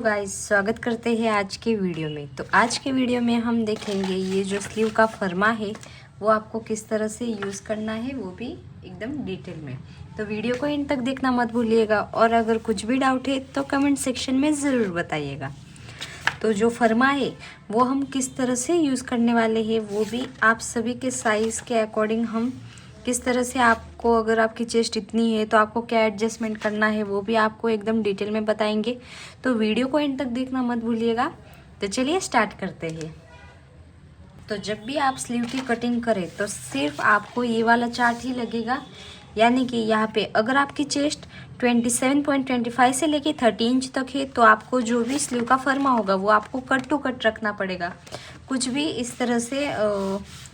Guys, स्वागत करते हैं आज के वीडियो में। तो आज के वीडियो में हम देखेंगे ये जो स्लीव का फर्मा है वो आपको किस तरह से यूज़ करना है, वो भी एकदम डिटेल में। तो वीडियो को एंड तक देखना मत भूलिएगा और अगर कुछ भी डाउट है तो कमेंट सेक्शन में ज़रूर बताइएगा। तो जो फर्मा है वो हम किस तरह से यूज़ करने वाले हैं वो भी आप सभी के साइज़ के अकॉर्डिंग हम किस तरह से आपको, अगर आपकी चेस्ट इतनी है तो आपको क्या एडजस्टमेंट करना है वो भी आपको एकदम डिटेल में बताएंगे। तो वीडियो को एंड तक देखना मत भूलिएगा। तो चलिए स्टार्ट करते हैं। तो जब भी आप स्लीव की कटिंग करें तो सिर्फ आपको ये वाला चार्ट ही लगेगा, यानी कि यहाँ पे अगर आपकी चेस्ट 27.25 से लेके 30 इंच तक है तो आपको जो भी स्लीव का फर्मा होगा वो आपको कट टू कट रखना पड़ेगा, कुछ भी इस तरह से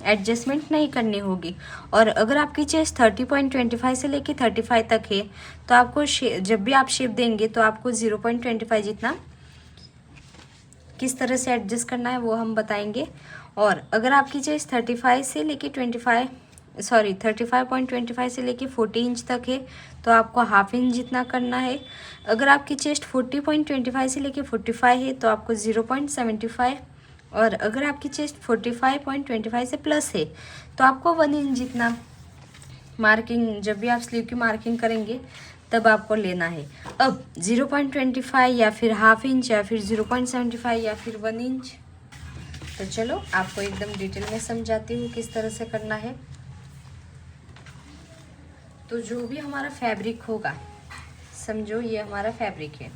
एडजस्टमेंट नहीं करनी होगी। और अगर आपकी चेस्ट 30.25 से लेके 35 तक है तो आपको जब भी आप शेप देंगे तो आपको 0.25 जितना किस तरह से एडजस्ट करना है वो हम बताएंगे। और अगर आपकी चेस्ट 35 से लेके 35.25 से लेके 40 इंच तक है तो आपको हाफ इंच जितना करना है। अगर आपकी चेस्ट 40.25 से लेके 45 है तो आपको 0.75, और अगर आपकी चेस्ट 45.25 से प्लस है तो आपको 1 इंच जितना मार्किंग, जब भी आप स्लीव की मार्किंग करेंगे तब आपको लेना है। अब 0.25 या फिर हाफ इंच या फिर 0.75 या फिर 1 इंच। तो चलो आपको एकदम डिटेल में समझाती हूँ किस तरह से करना है। तो जो भी हमारा फैब्रिक होगा, समझो ये हमारा फैब्रिक है।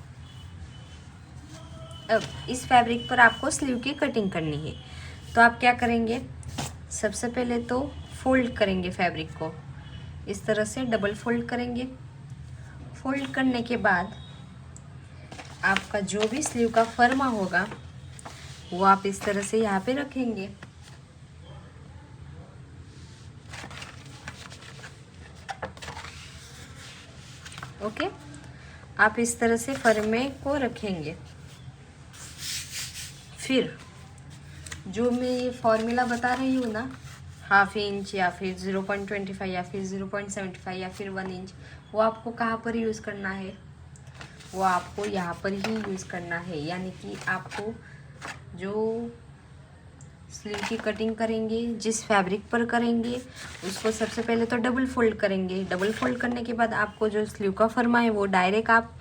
अब इस फैब्रिक पर आपको स्लीव की कटिंग करनी है। तो आप क्या करेंगे, सबसे पहले तो फोल्ड करेंगे फैब्रिक को, इस तरह से डबल फोल्ड करेंगे। फोल्ड करने के बाद आपका जो भी स्लीव का फर्मा होगा वो आप इस तरह से यहाँ पे रखेंगे। ओके, आप इस तरह से फर्मे को रखेंगे। फिर जो मैं ये फॉर्मूला बता रही हूँ ना, हाफ इंच या फिर 0.25 या फिर 0.75 या फिर 1 इंच, वो आपको कहाँ पर यूज़ करना है, वो आपको यहाँ पर ही यूज़ करना है। यानी कि आपको जो स्लीव की कटिंग करेंगे, जिस फैब्रिक पर करेंगे, उसको सबसे पहले तो डबल फोल्ड करेंगे। डबल फोल्ड करने के बाद आपको जो स्लीव का फर्मा है वो डायरेक्ट आप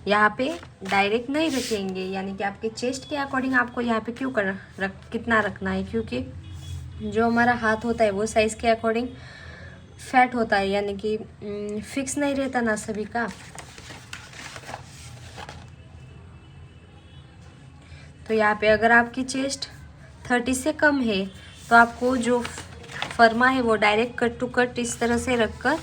यहाँ पे डायरेक्ट नहीं रखेंगे, यानी कि आपके चेस्ट के अकॉर्डिंग आपको यहाँ पे कितना रखना है, क्योंकि जो हमारा हाथ होता है वो साइज़ के अकॉर्डिंग फैट होता है, यानी कि फिक्स नहीं रहता ना सभी का। तो यहाँ पे अगर आपकी चेस्ट 30 से कम है तो आपको जो फर्मा है वो डायरेक्ट कट टू कट इस तरह से रखकर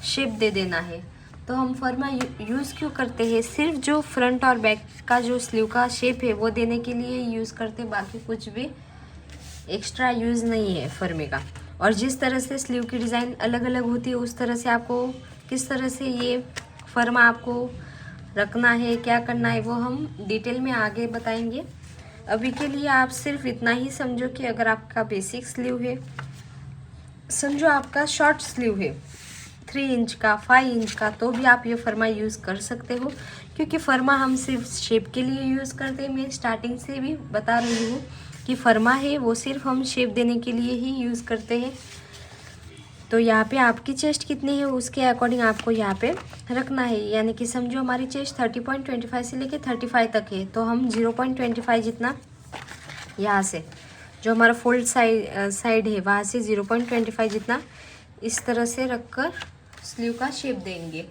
शेप दे देना है। तो हम फर्मा यूज़ क्यों करते हैं, सिर्फ जो फ्रंट और बैक का जो स्लीव का शेप है वो देने के लिए यूज़ करते, बाकी कुछ भी एक्स्ट्रा यूज़ नहीं है फर्मे का। और जिस तरह से स्लीव की डिज़ाइन अलग अलग होती है उस तरह से आपको किस तरह से ये फर्मा आपको रखना है, क्या करना है, वो हम डिटेल में आगे बताएंगे। अभी के लिए आप सिर्फ इतना ही समझो कि अगर आपका बेसिक स्लीव है, समझो आपका शॉर्ट स्लीव है 3 इंच का 5 इंच का, तो भी आप ये फर्मा यूज़ कर सकते हो, क्योंकि फर्मा हम सिर्फ शेप के लिए यूज़ करते हैं। मैं स्टार्टिंग से भी बता रही हूँ कि फर्मा है वो सिर्फ हम शेप देने के लिए ही यूज़ करते हैं। तो यहाँ पे आपकी चेस्ट कितनी है उसके अकॉर्डिंग आपको यहाँ पे रखना है। यानी कि समझो हमारी चेस्ट 30.25 से लेके 35 तक है तो हम 0.25 जितना यहाँ से जो हमारा फोल्ड साइड है वहाँ से 0.25 जितना इस तरह से रखकर स्लीव का शेप देंगे।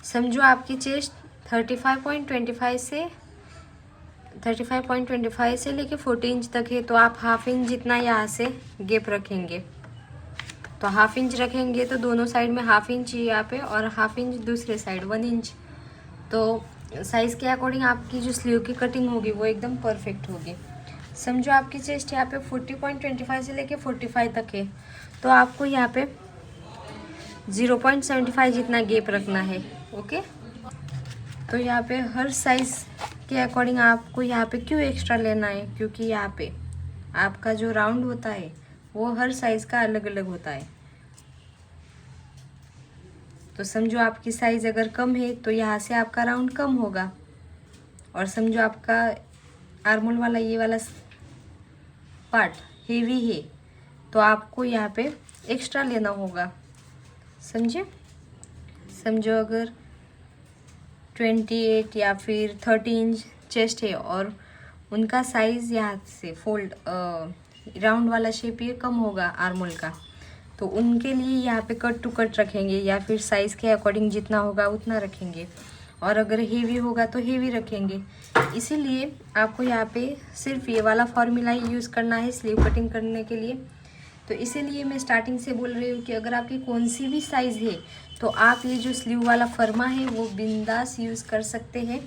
समझो आपकी चेस्ट 35.25 से लेके 40 इंच तक है तो आप हाफ इंच जितना यहाँ से गैप रखेंगे। तो हाफ इंच रखेंगे तो दोनों साइड में हाफ इंच यहाँ पे और हाफ इंच दूसरे साइड 1 इंच। तो साइज़ के अकॉर्डिंग आपकी जो स्लीव की कटिंग होगी वो एकदम परफेक्ट होगी। समझो आपकी चेस्ट यहाँ पे 40.25 से लेके 45 तक है तो आपको यहाँ पे 0.75 जितना गैप रखना है। ओके, तो यहाँ पे हर साइज़ के अकॉर्डिंग आपको यहाँ पे क्यों एक्स्ट्रा लेना है, क्योंकि यहाँ पे आपका जो राउंड होता है वो हर साइज़ का अलग अलग होता है। तो समझो आपकी साइज़ अगर कम है तो यहाँ से आपका राउंड कम होगा और समझो आपका आर्मोल वाला ये वाला पार्ट हेवी है, तो आपको यहाँ पे एक्स्ट्रा लेना होगा, समझे। समझो अगर 28 या फिर 30 इंच चेस्ट है और उनका साइज़ यहाँ से फोल्ड राउंड वाला शेप ये कम होगा आर्मोल का, तो उनके लिए यहाँ पे कट टू कट रखेंगे या फिर साइज़ के अकॉर्डिंग जितना होगा उतना रखेंगे, और अगर हेवी होगा तो हेवी रखेंगे। इसीलिए आपको यहाँ पे सिर्फ ये वाला फॉर्मूला ही यूज़ करना है स्लीव कटिंग करने के लिए। तो इसीलिए मैं स्टार्टिंग से बोल रही हूँ कि अगर आपकी कौन सी भी साइज़ है तो आप ये जो स्लीव वाला फर्मा है वो बिंदास यूज़ कर सकते हैं,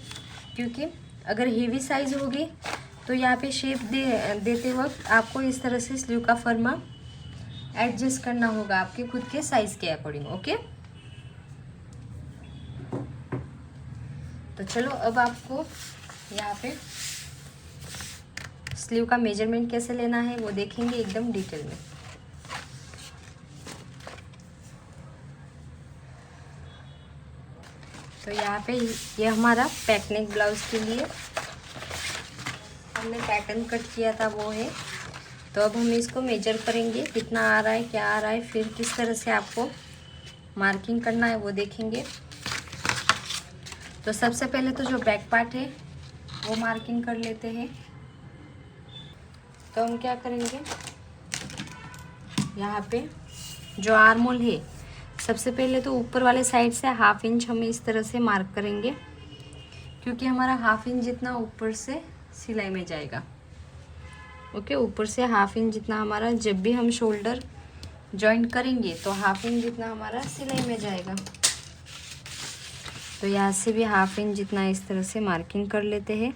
क्योंकि अगर हेवी साइज़ होगी तो यहाँ पे शेप देते वक्त आपको इस तरह से स्लीव का फर्मा एडजस्ट करना होगा आपके खुद के साइज़ के अकॉर्डिंग। ओके, तो चलो अब आपको यहाँ पे स्लीव का मेजरमेंट कैसे लेना है वो देखेंगे एकदम डिटेल में। तो यहाँ पे ये हमारा पैक नेक ब्लाउज के लिए हमने पैटर्न कट किया था वो है। तो अब हम इसको मेजर करेंगे कितना आ रहा है, क्या आ रहा है, फिर किस तरह से आपको मार्किंग करना है वो देखेंगे। तो सबसे पहले तो जो बैक पार्ट है वो मार्किंग कर लेते हैं। तो हम क्या करेंगे, यहाँ पे जो आर्मोल है सबसे पहले तो ऊपर वाले साइड से 1/2 इंच हम इस तरह से मार्क करेंगे, क्योंकि हमारा 1/2 इंच जितना ऊपर से सिलाई में जाएगा। ओके, ऊपर से 1/2 इंच जितना हमारा जब भी हम शोल्डर जॉइंट करेंगे तो 1/2 इंच जितना हमारा सिलाई में जाएगा। तो यहाँ से भी 1/2 इंच जितना इस तरह से मार्किंग कर लेते हैं।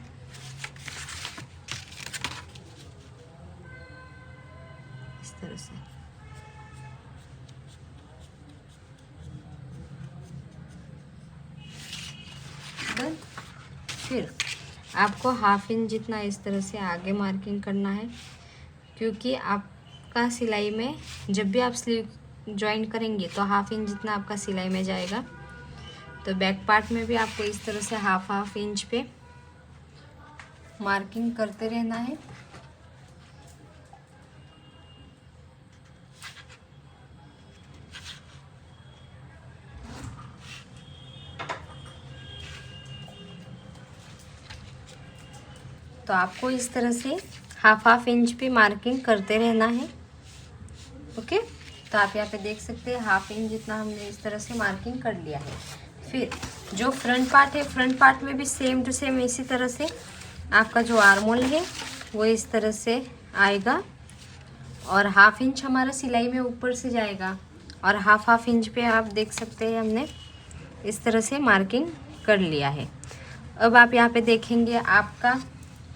इस तरह से फिर आपको 1/2 इंच जितना इस तरह से आगे मार्किंग करना है, क्योंकि आपका सिलाई में जब भी आप स्लीव जॉइन करेंगे तो 1/2 इंच जितना आपका सिलाई में जाएगा। तो बैक पार्ट में भी आपको इस तरह से 1/2 इंच पे मार्किंग करते रहना है। तो आपको इस तरह से 1/2 इंच पे मार्किंग करते रहना है। ओके, तो आप यहाँ पे देख सकते हैं 1/2 इंच जितना हमने इस तरह से मार्किंग कर लिया है। फिर जो फ्रंट पार्ट है, फ्रंट पार्ट में भी सेम टू सेम इसी तरह से आपका जो आर्मोल है वो इस तरह से आएगा, और 1/2 इंच हमारा सिलाई में ऊपर से जाएगा, और 1/2 इंच पे आप देख सकते हैं हमने इस तरह से मार्किंग कर लिया है। अब आप यहाँ पे देखेंगे आपका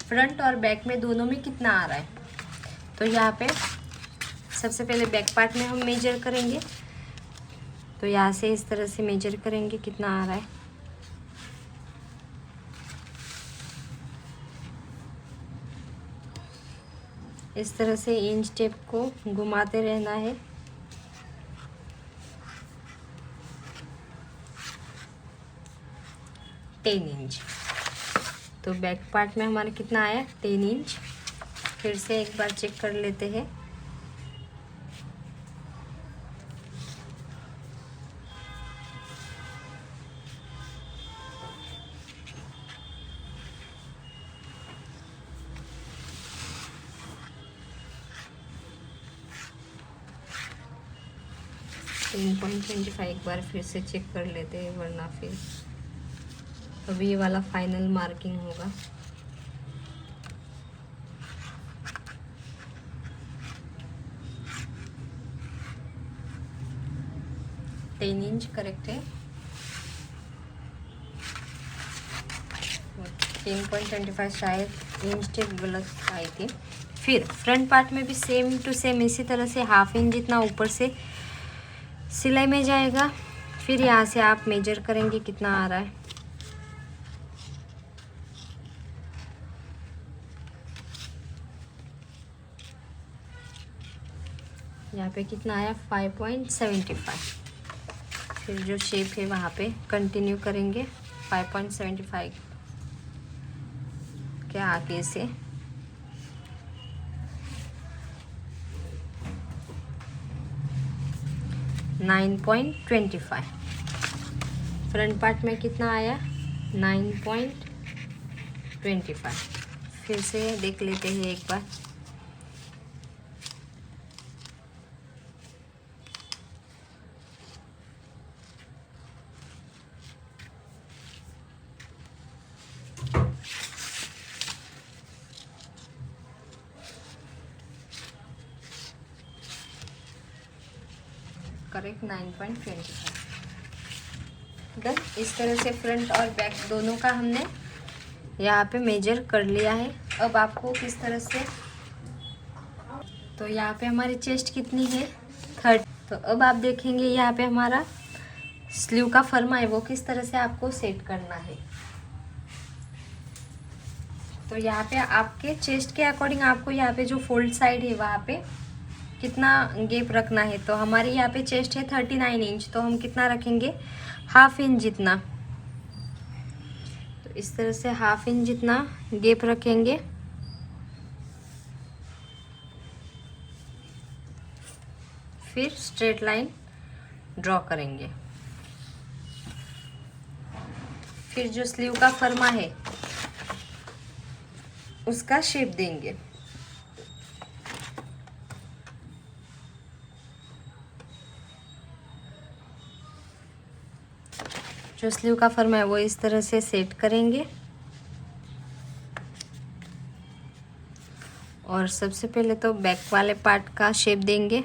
फ्रंट और बैक में दोनों में कितना आ रहा है। तो यहाँ पे सबसे पहले बैक पार्ट में हम मेजर करेंगे। तो यहाँ से इस तरह से मेजर करेंगे कितना आ रहा है। इस तरह से इंच टेप को घुमाते रहना है। Ten inch. तो बैक पार्ट में हमारा कितना आया, 10 इंच। फिर से एक बार चेक कर लेते हैं। तो 3.25 एक बार फिर से चेक कर लेते हैं, वरना फिर अभी ये वाला फाइनल मार्किंग होगा। टेन इंच करेक्ट है। 3.25 शायद इंच टेप गलत आई थी। फिर फ्रंट पार्ट में भी सेम टू सेम इसी तरह से 1/2 इंच जितना ऊपर से सिलाई में जाएगा। फिर यहाँ से आप मेजर करेंगे कितना आ रहा है। यहाँ पे कितना आया, 5.75। फिर जो शेप है वहाँ पे कंटिन्यू करेंगे 5.75। के आगे से $9.25। फ्रंट पार्ट में कितना आया? 9.25। फिर से देख लेते हैं एक बार। करेक्ट 9.25। डन। इस तरह से फ्रंट और बैक दोनों का हमने यहाँ पे मेजर कर लिया है। अब आपको किस तरह से, तो यहाँ पे हमारी चेस्ट कितनी है? 30। तो अब आप देखेंगे यहाँ पे हमारा स्लीव का फर्मा है वो किस तरह से आपको सेट करना है। तो यहाँ पे आपके चेस्ट के अकॉर्डिंग आपको यहाँ पे जो फोल्ड साइड है वहाँ पे कितना गैप रखना है। तो हमारे यहाँ पे चेस्ट है 39 इंच, तो हम कितना रखेंगे? ½ इंच जितना। तो इस तरह से ½ इंच जितना गैप रखेंगे। फिर स्ट्रेट लाइन ड्रॉ करेंगे। फिर जो स्लीव का फर्मा है उसका शेप देंगे। जो स्लीव का फर्मा है वो इस तरह से सेट करेंगे। और सबसे पहले तो बैक वाले पार्ट का शेप देंगे।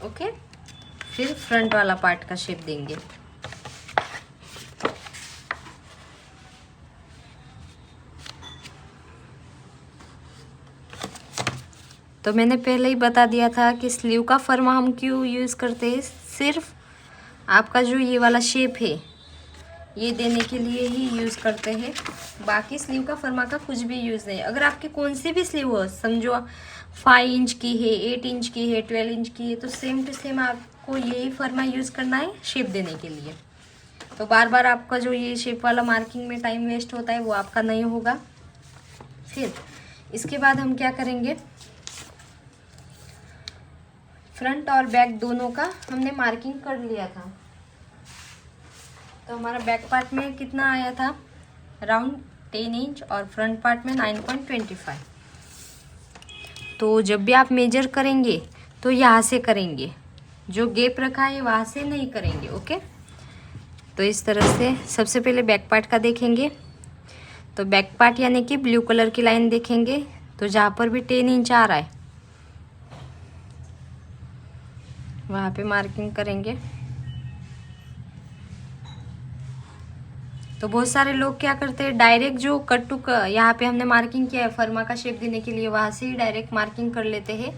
ओके। फिर फ्रंट वाला पार्ट का शेप देंगे। तो मैंने पहले ही बता दिया था कि स्लीव का फर्मा हम क्यों यूज़ करते हैं, सिर्फ आपका जो ये वाला शेप है ये देने के लिए ही यूज़ करते हैं। बाकी स्लीव का फर्मा का कुछ भी यूज़ नहीं। अगर आपके कौन सी भी स्लीव हो, समझो 5 इंच की है, 8 इंच की है, 12 इंच की है, तो सेम टू सेम आपको यही फर्मा यूज़ करना है शेप देने के लिए। तो बार बार आपका जो ये शेप वाला मार्किंग में टाइम वेस्ट होता है वो आपका नहीं होगा। फिर इसके बाद हम क्या करेंगे, फ्रंट और बैक दोनों का हमने मार्किंग कर लिया था। तो हमारा बैक पार्ट में कितना आया था? अराउंड 10 इंच और फ्रंट पार्ट में 9.25। तो जब भी आप मेजर करेंगे तो यहाँ से करेंगे, जो गैप रखा है वहाँ से नहीं करेंगे। ओके। तो इस तरह से सबसे पहले बैक पार्ट का देखेंगे। तो बैक पार्ट यानी कि ब्लू कलर की लाइन देखेंगे, तो जहाँ पर भी 10 इंच आ रहा है वहाँ पे मार्किंग करेंगे। तो बहुत सारे लोग क्या करते हैं, डायरेक्ट जो कट टू यहाँ पे हमने मार्किंग किया है फर्मा का शेप देने के लिए, वहाँ से ही डायरेक्ट मार्किंग कर लेते हैं।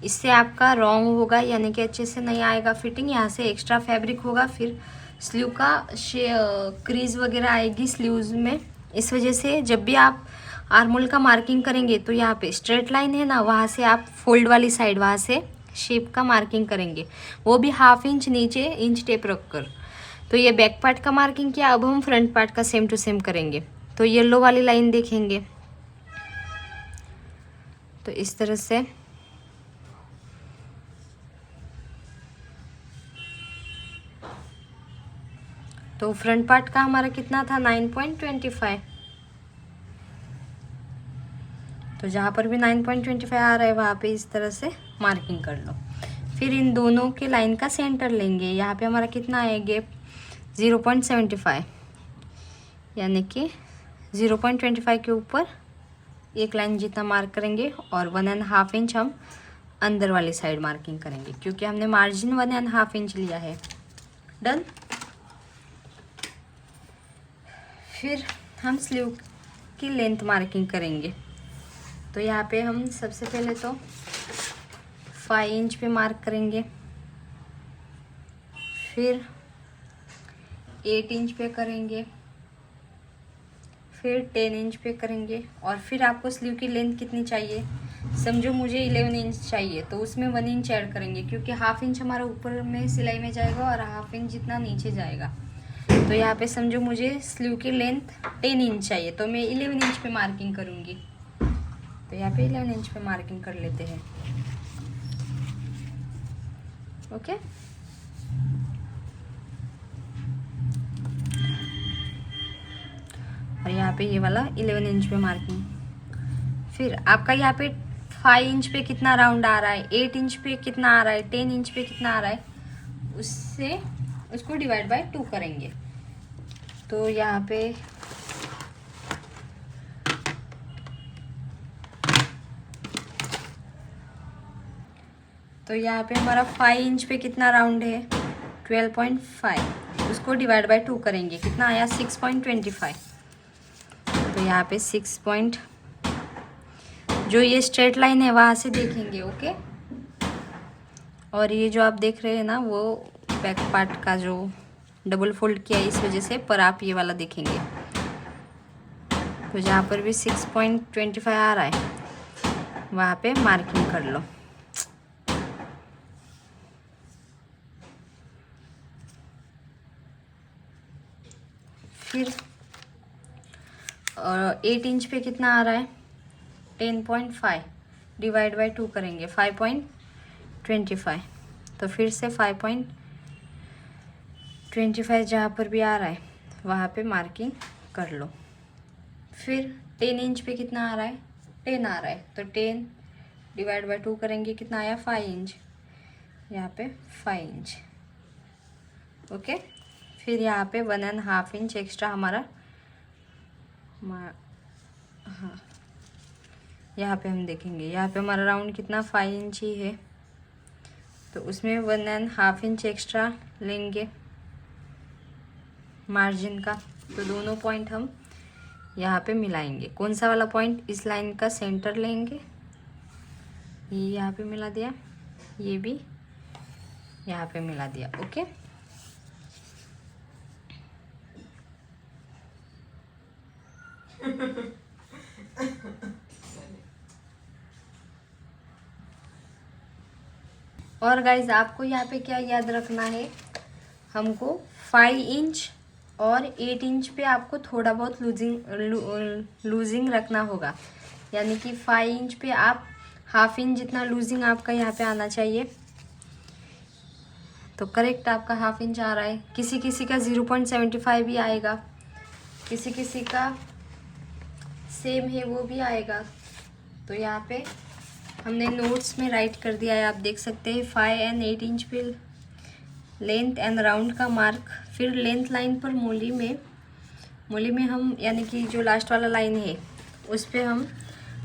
इससे आपका रॉन्ग होगा, यानी कि अच्छे से नहीं आएगा फिटिंग। यहाँ से एक्स्ट्रा फैब्रिक होगा, फिर स्लीव का क्रीज वगैरह आएगी स्लीव्स में। इस वजह से जब भी आप आर्मोल का मार्किंग करेंगे तो यहाँ पे स्ट्रेट लाइन है ना, वहाँ से आप फोल्ड वाली साइड वहाँ से शेप का मार्किंग करेंगे, वो भी ½ इंच नीचे इंच टेप रखकर। तो ये बैक पार्ट का मार्किंग किया। अब हम फ्रंट पार्ट का सेम टू सेम करेंगे। तो येलो वाली लाइन देखेंगे, तो इस तरह से तो फ्रंट पार्ट का हमारा कितना था? 9.25। तो जहाँ पर भी 9.25 आ रहा है वहाँ पे इस तरह से मार्किंग कर लो। फिर इन दोनों के लाइन का सेंटर लेंगे। यहाँ पे हमारा कितना है गैप? 0.75, यानी कि 0.25 के ऊपर एक लाइन जितना मार्क करेंगे और 1.5 इंच हम अंदर वाली साइड मार्किंग करेंगे, क्योंकि हमने मार्जिन 1.5 इंच लिया है। डन। फिर हम स्लीव की लेंथ मार्किंग करेंगे। तो यहाँ पे हम सबसे पहले तो 5 इंच पे मार्क करेंगे, फिर 8 इंच पे करेंगे, फिर 10 इंच पे करेंगे। और फिर आपको स्लीव की लेंथ कितनी चाहिए, समझो मुझे 11 इंच चाहिए तो उसमें 1 इंच ऐड करेंगे, क्योंकि हाफ इंच हमारा ऊपर में सिलाई में जाएगा और हाफ इंच जितना नीचे जाएगा। तो यहाँ पे समझो मुझे स्लीव की लेंथ 10 इंच चाहिए तो मैं 11 इंच पे मार्किंग करूँगी। तो यहाँ पे 11 इंच पे मार्किंग कर लेते हैं। ओके, और यहाँ पे ये वाला 11 इंच पे मार्किंग। फिर आपका यहाँ पे 5 इंच पे कितना राउंड आ रहा है, 8 इंच पे कितना आ रहा है, 10 इंच पे कितना आ रहा है, उससे उसको डिवाइड बाय 2 करेंगे। तो यहाँ पे हमारा 5 इंच पे कितना राउंड है, 12.5, उसको डिवाइड बाय 2 करेंगे, कितना आया 6.25। तो यहाँ पे 6 पॉइंट, जो ये स्ट्रेट लाइन है वहाँ से देखेंगे। ओके, और ये जो आप देख रहे हैं ना वो बैक पार्ट का जो डबल फोल्ड किया इस वजह से, पर आप ये वाला देखेंगे। तो जहाँ पर भी 6.25 आ रहा है वहाँ पे मार्किंग कर लो। फिर 8 इंच पे कितना आ रहा है, 10.5 डिवाइड बाय 2 करेंगे, 5.25। तो फिर से 5.25 जहाँ पर भी आ रहा है वहाँ पे मार्किंग कर लो। फिर 10 इंच पे कितना आ रहा है, 10 आ रहा है तो 10 डिवाइड बाय 2 करेंगे, कितना आया 5 इंच, यहाँ पे 5 इंच। ओके, फिर यहाँ पे 1.5 इंच एक्स्ट्रा हमारा, हाँ यहाँ पे हम देखेंगे, यहाँ पे हमारा राउंड कितना 5 इंच ही है तो उसमें 1.5 इंच एक्स्ट्रा लेंगे मार्जिन का। तो दोनों पॉइंट हम यहाँ पे मिलाएंगे। कौन सा वाला पॉइंट, इस लाइन का सेंटर लेंगे, ये यहाँ पे मिला दिया, ये भी यहाँ पे मिला दिया। ओके, और गाइज आपको यहाँ पे क्या याद रखना है, हमको 5 इंच और 8 इंच पे आपको थोड़ा बहुत लूजिंग रखना होगा। यानी कि 5 इंच पे आप हाफ इंच जितना लूजिंग आपका यहाँ पे आना चाहिए। तो करेक्ट आपका हाफ इंच आ रहा है। किसी किसी का 0.75 भी आएगा, किसी किसी का सेम है वो भी आएगा। तो यहाँ पे हमने नोट्स में राइट कर दिया है, आप देख सकते हैं 5 एंड 8 इंच पे लेंथ एंड राउंड का मार्क। फिर लेंथ लाइन पर मूली में हम यानी कि जो लास्ट वाला लाइन है उस पर हम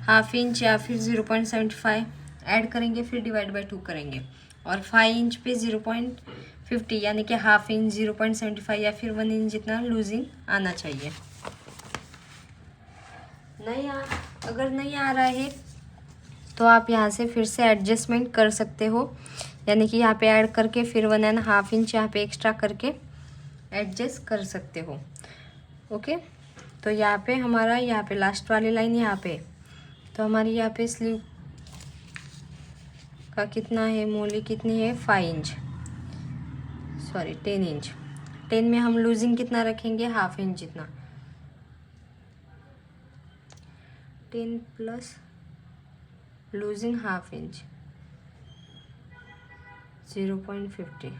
हाफ इंच या फिर 0.75 ऐड करेंगे, फिर डिवाइड बाय 2 करेंगे। और 5 इंच पे 0.50 यानी कि हाफ इंच 0.75 या फिर 1 इंच जितना लूजिंग आना चाहिए। अगर नहीं आ रहा है तो आप यहाँ से फिर से एडजस्टमेंट कर सकते हो, यानी कि यहाँ पे ऐड करके फिर 1.5 इंच यहाँ पे एक्स्ट्रा करके एडजस्ट कर सकते हो। ओके, तो यहाँ पे हमारा यहाँ पे लास्ट वाली लाइन यहाँ पे, तो हमारी यहाँ पे स्लीव का कितना है, मूली कितनी है 5 इंच, सॉरी 10 इंच। 10 में हम लूजिंग कितना रखेंगे, हाफ इंच जितना, 10 प्लस लूजिंग हाफ इंच 0.50,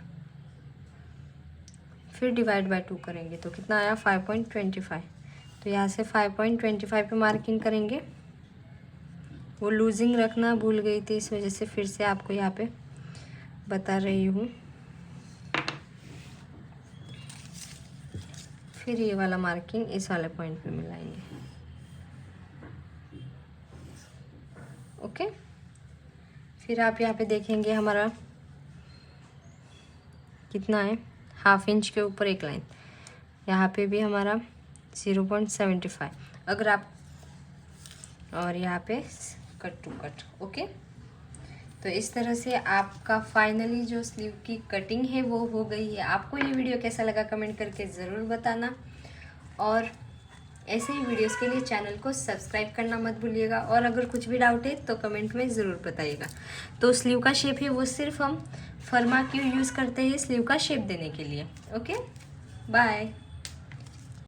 फिर डिवाइड बाय 2 करेंगे तो कितना आया 5.25। तो यहाँ से 5.25 पे मार्किंग करेंगे। वो लूजिंग रखना भूल गई थी इस वजह से फिर से आपको यहाँ पे बता रही हूँ। फिर ये वाला मार्किंग इस वाले पॉइंट पे मिलाएंगे। ओके, फिर आप यहाँ पे देखेंगे हमारा कितना है, हाफ इंच के ऊपर एक लाइन, यहाँ पे भी हमारा 0.75 अगर आप, और यहाँ पे कट टू कट। ओके, तो इस तरह से आपका फाइनली जो स्लीव की कटिंग है वो हो गई है। आपको ये वीडियो कैसा लगा कमेंट करके ज़रूर बताना, और ऐसे ही वीडियोस के लिए चैनल को सब्सक्राइब करना मत भूलिएगा, और अगर कुछ भी डाउट है तो कमेंट में ज़रूर बताइएगा। तो स्लीव का शेप है वो सिर्फ हम फर्मा क्यों यूज़ करते हैं, स्लीव का शेप देने के लिए। Okay, bye.